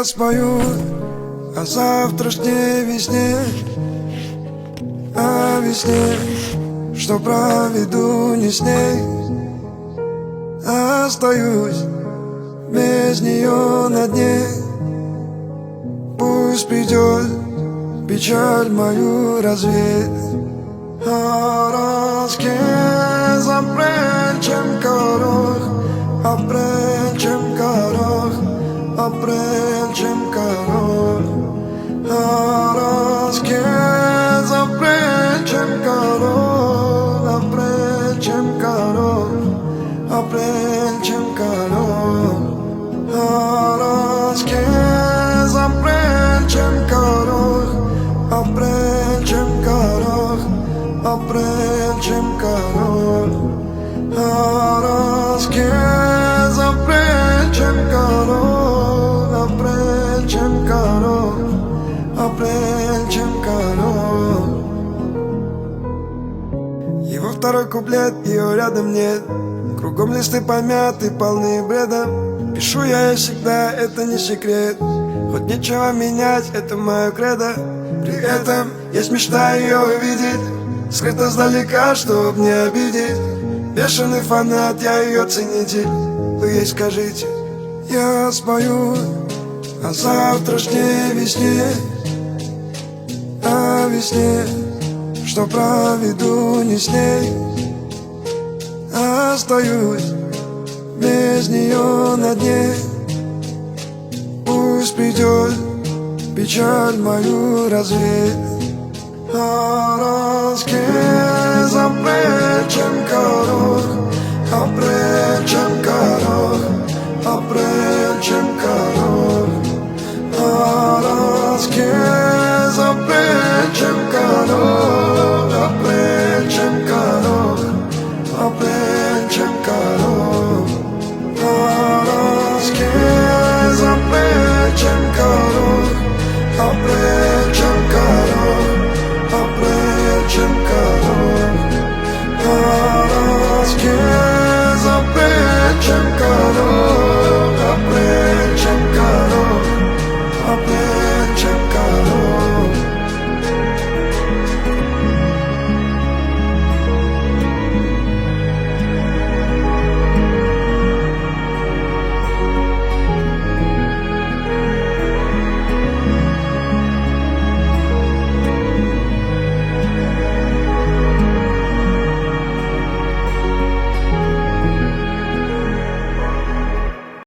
спою о завтрашней весне, о весне, что проведу не с ней. Остаюсь без нее на дне. Пусть придет печаль мою развеет. Apreciem karoch, apreciem karoch, apreciem karoch. Arazkez apreciem karoch, apreciem karoch, apreciem karoch. Arazkez apreciem karoch, apreciem karoch, apreciem karoch. Arazkez apreciem karoch, apreciem karoch, apreciem karoch. Его второй куплет, ее рядом нет. Кругом листы помяты, полные бреда. Пишу я ей всегда, это не секрет. Хоть нечего менять, это мое кредо. При этом есть мечта ее увидеть, скрыто сдалека, чтоб не обидеть. Бешеный фанат, я ее ценитель. Вы ей скажите, я спою о завтрашней весне, о весне, что проведу не с ней. Остаюсь без нее на дне. Пусть придет печаль мою развеет. Arazkez apreciem karoch, apreciem karoch, apreciem karoch. Arazkez apreciem karoch.